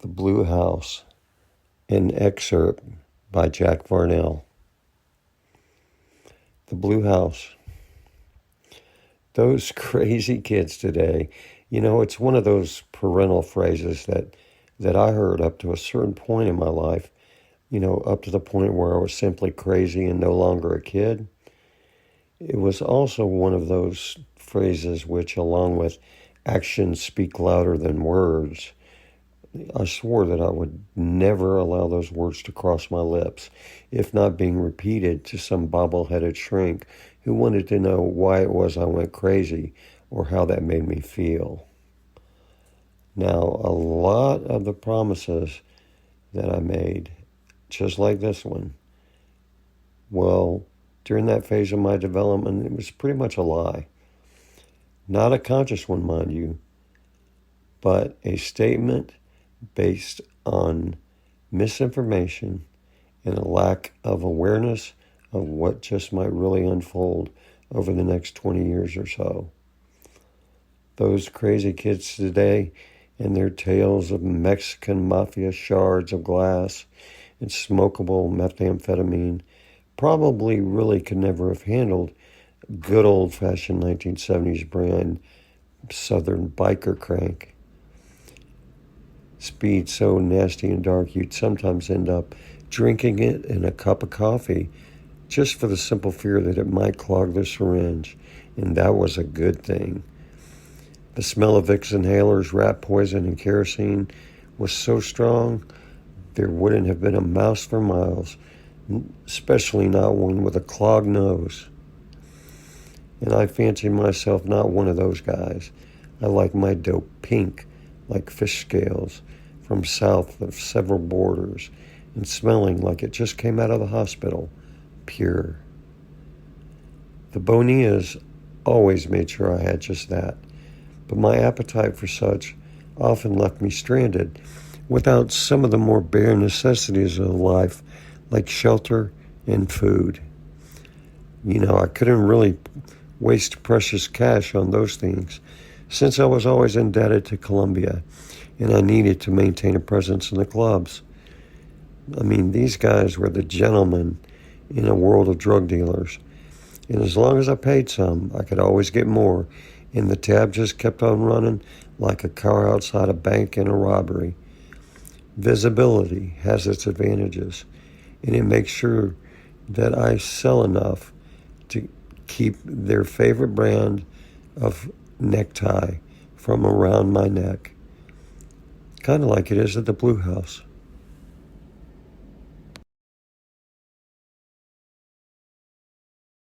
The Blue House, an excerpt by Jack Varnell. The Blue House. Those crazy kids today, it's one of those parental phrases that I heard up to a certain point in my life, up to the point where I was simply crazy and no longer a kid. It was also one of those phrases which, along with actions speak louder than words, I swore that I would never allow those words to cross my lips, if not being repeated to some bobble-headed shrink who wanted to know why it was I went crazy or how that made me feel. Now, a lot of the promises that I made, just like this one, well, during that phase of my development, it was pretty much a lie. Not a conscious one, mind you, but a statement based on misinformation and a lack of awareness of what just might really unfold over the next 20 years or so. Those crazy kids today and their tales of Mexican mafia shards of glass and smokable methamphetamine probably really could never have handled good old-fashioned 1970s brand Southern biker crank. Speed so nasty and dark you'd sometimes end up drinking it in a cup of coffee just for the simple fear that it might clog the syringe, and that was a good thing. The smell of Vicks inhalers, rat poison, and kerosene was so strong there wouldn't have been a mouse for miles, especially not one with a clogged nose. And I fancy myself not one of those guys. I like my dope pink, like fish scales, from south of several borders, and smelling like it just came out of the hospital, pure. The Bonillas always made sure I had just that, but my appetite for such often left me stranded without some of the more bare necessities of life, like shelter and food. I couldn't really waste precious cash on those things, since I was always indebted to Colombia, and I needed to maintain a presence in the clubs. These guys were the gentlemen in a world of drug dealers, and as long as I paid some, I could always get more, and the tab just kept on running like a car outside a bank in a robbery. Visibility has its advantages, and it makes sure that I sell enough to keep their favorite brand of necktie from around my neck. Kind of like it is at the Blue House.